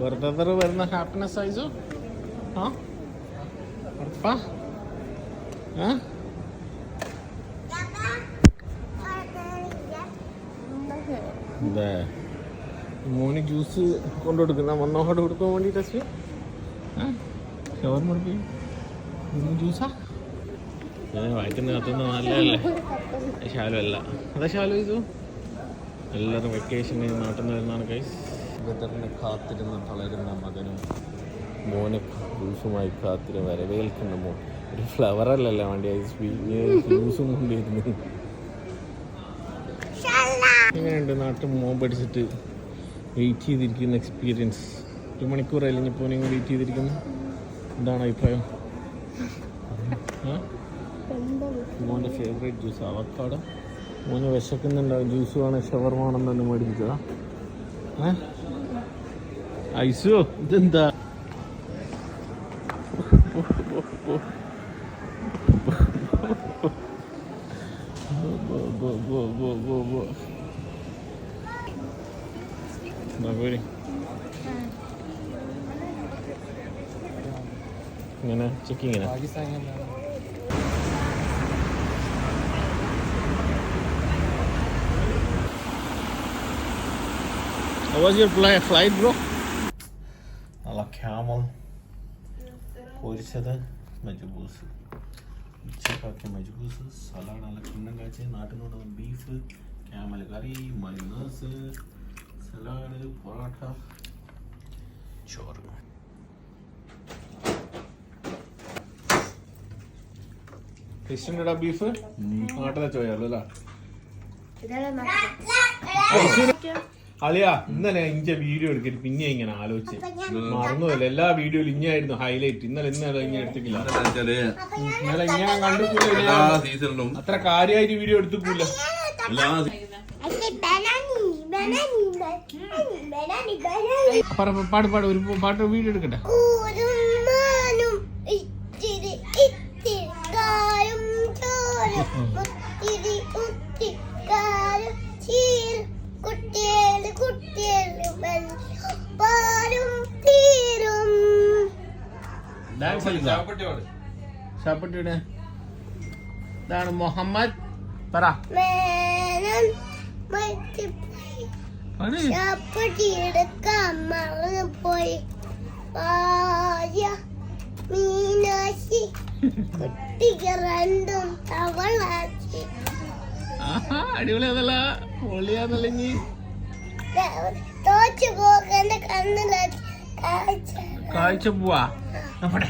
Brother വരുന്ന happiness ആയിസു ആ ഉറപ്പാ മോന് ജ്യൂസ് കൊണ്ടുകൊടുക്കുന്ന മന്നോഹോട് കൊടുക്കാൻ വേണ്ടിയിട്ട് ഷവർ മുടിപ്പി ജ്യൂസാ വായിക്കുന്ന കത്തുന്ന നല്ലതല്ലേ ശാലു അല്ല അതാ ശാലു ഇതു എല്ലാവരും വെക്കേഷൻ കഴിഞ്ഞ് നാട്ടിൽ നിന്ന് വരുന്നതാണ് കൈസ് ബ്രദറിനെ കാത്തിരുന്ന് വളരുന്ന മകനും മോനെ ജ്യൂസുമായി കാത്തിരുന്ന് വരവേൽക്കുന്ന മോൻ ഒരു ഫ്ലവറല്ലല്ലോ വേണ്ടി ജ്യൂസും കൊണ്ടിരുന്നു. എങ്ങനെയുണ്ട് നാട്ടിൽ മോൻ പഠിച്ചിട്ട് വെയിറ്റ് ചെയ്തിരിക്കുന്ന എക്സ്പീരിയൻസ്? 1 മണിക്കൂർ കഴിഞ്ഞപ്പോൾ നിങ്ങൾ വെയിറ്റ് ചെയ്തിരിക്കുന്നു. എന്താണ് അഭിപ്രായം? മോൻ്റെ ഫേവറേറ്റ് ജ്യൂസ് അവക്കാടോ. മോന് വിശക്കുന്നുണ്ടാവും, ജ്യൂസ് വേണം ഷവർമ വേണം തന്നെ മേടിപ്പിച്ചതാ. ഐസോ ഇതെന്താ? ഇങ്ങനെ ചെക്കിങ്ങനെ How was your flight, bro? നല്ല ക്യാമൽ പൊരിച്ചത്, മജ്ബൂസ് ഉച്ചക്കാക്കിയ മജ്ബൂസ്, സലാഡ്, നല്ല കിണ്ണം കാച്ചി നാട്ടിൽ നിന്ന് ബീഫ്, ക്യാമൽ കറി, മയോണൈസ്, സലാഡ്, പൊറോട്ട, ചോറ്. ഇഷ്ടണ്ടാ ബീഫ്? നാട്ടിലെ ചോയല്ലോ അല്ലേ? അളിയാ ഇന്നലെ ഇഞ്ച വീഡിയോ എടുത്തിട്ട് പിന്നെ ഇങ്ങനെ ആലോചിച്ച് മറന്നുമല്ല. എല്ലാ വീഡിയോയിലും ഇഞ്ഞായിരുന്നു ഹൈലൈറ്റ്. ഇന്നലെ ഇങ്ങനെ എടുത്തിട്ടില്ല. ഇന്നലെ ഇങ്ങനെ കണ്ടിട്ടില്ല, അത്ര കാര്യമായിട്ട് വീഡിയോ എടുത്തിട്ടില്ല. പാട് ഒരു പാട്ട് വീഡിയോ എടുക്കട്ടെ. ഷാപ്പട്ടിയുടെ ഇതാണ് മുഹമ്മദ് പറ. പോയി മീനാശി കുട്ടിക്ക് രണ്ടും തവളാച്ചി. അടിപൊളി അതല്ല പൊളിയാന്നല്ലെങ്കിൽ തോച്ചു പോകന്റെ കണ്ണിലാ കാഴ്ച പോവാ. നമ്മുടെ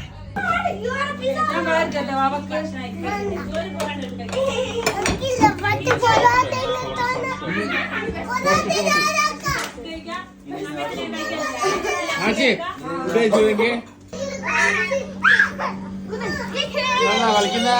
കളിക്കുന്ന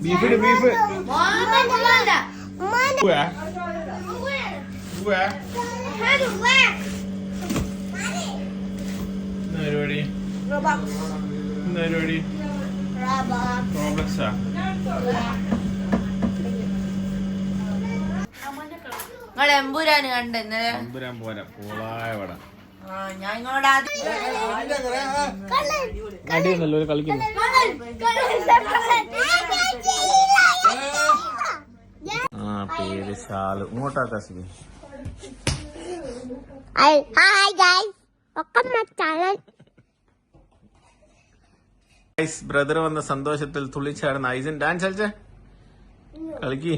ബീഫ് ബീഫ് പരിപാടി പരിപാടി റോബ്ലക്സാ. എമ്പുരാന് കണ്ട എമ്പുരാൻ പോരാ പോളായ വട. ഞാൻ ഇങ്ങോട്ട് അടിയൊന്നല്ലോ കളിക്കുന്നു. ആ പേര് ശാലു. ഇങ്ങോട്ടാക്കാ സിബി. ബ്രദർ വന്ന സന്തോഷത്തിൽ തുള്ളിച്ചാടുന്ന ഐസൻ ഡാൻസ് കളിച്ചേ. കളിക്ക്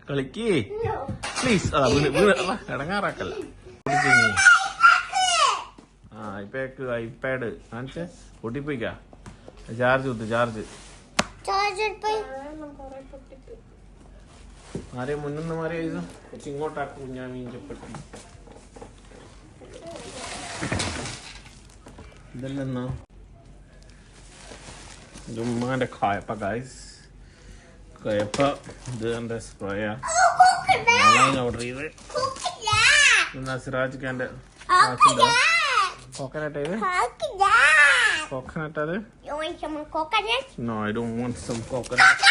കളിക്ക് പ്ലീസ്. ഇടങ്ങാറാക്കല്ല. ഐപാഡ് കാണിച്ചേ. പൊട്ടിപ്പോയിക്കാ. ചാർജ് കുത്ത് ചാർജ്. ആരെയും മുന്നൊന്ന് മാറി കുറച്ച് ഇങ്ങോട്ടാക്കും. ഞാൻ മീൻചപ്പെട്ടി ഇതല്ലെന്നാ ഉമ്മാന്റെ കായപ്പ ഗൈസ്. കായപ്പ ഇത് എന്റെ സ്പ്രേയാ. ഓൺലൈൻ ഓർഡർ ചെയ്ത് എന്നാ സിറാജ് ഖാന്റെ കോക്കനട്ട് ഇത് കോക്കനട്ട് അത് no I don't want some coconut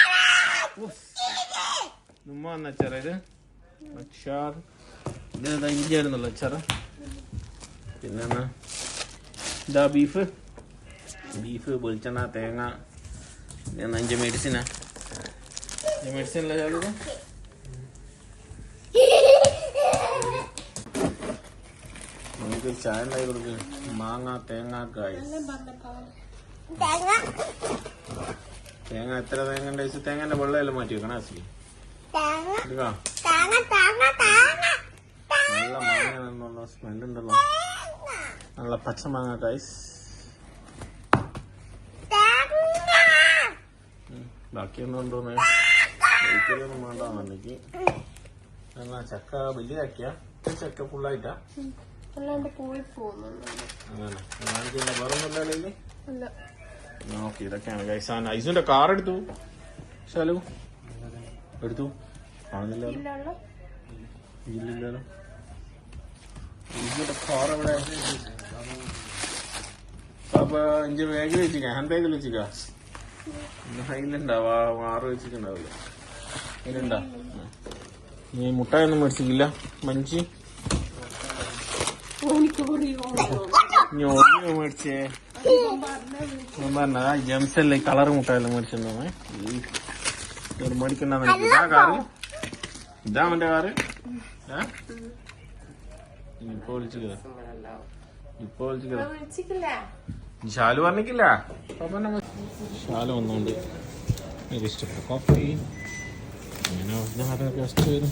ഉമ്മ വന്ന അച്ചാർ ഇത് അച്ചാർ ഇത് ഇഞ്ചി ആയിരുന്നല്ലോ അച്ചാർ പിന്നെ ഇതാ ബീഫ് വെളിച്ചെണ്ണ തേങ്ങ പിന്നെ അഞ്ച് മെഡിസിനാ മെഡിസിനല്ല ചാലു നമുക്ക് ചായ ഉണ്ടായി കൊടുക്ക് മാങ്ങ തേങ്ങ കായ് തേങ്ങ എത്ര തേങ്ങ ഉണ്ട് തേങ്ങന്റെ വെള്ളമെല്ലാം മാറ്റി വെക്കണം ആസി എടുക്കാം നല്ല മാങ്ങ സ്മെല്ലുണ്ടല്ലോ നല്ല പച്ച മാങ്ങ കായ്സ് ബാക്കിയൊന്നും ഉണ്ടോന്ന് ഒരിക്കലൊന്നും വേണ്ടെന്നെനിക്ക് എന്നാ ചക്ക വലിയ ചക്ക ഫുള്ളായിട്ടാ അങ്ങനെ വേറൊന്നുമില്ലേ ഓക്കെ ഇതൊക്കെയാണ് ഗൈസ് ഐസുന്റെ കാർ എടുത്തു ശാലു എടുത്തു കാണുന്നില്ലല്ലോ ഇല്ലല്ലോ ഐസുന്റെ കാർ എവിടെ അപ്പൊ ഇഞ്ചി ബാഗിൽ വെച്ചിക്ക ഹാൻഡ് ബാഗിൽ വെച്ചിക്ക അതിലുണ്ടാവാ മാറ് വെച്ചിട്ടുണ്ടാവില്ല അതിലുണ്ടാ നീ മുട്ടായൊന്നും മേടിച്ചിട്ടില്ല മഞ്ചി മേടിച്ചേ ഞാൻ പറഞ്ഞ ജംസല്ലേ കളർ മുട്ടായെല്ലാം മേടിച്ചിട്ടുണ്ടോ മേടിക്കണ്ട ഇതാ കാറ് ഇതാ അവന്റെ കാറ് ഇപ്പൊ വിളിച്ചില്ല ഷാലു പറഞ്ഞിട്ടില്ല ഷാലു വന്നോണ്ട് എനിക്ക് ഇഷ്ടപ്പെട്ട കോഫി അങ്ങനെ ജസ്റ്റ് വരും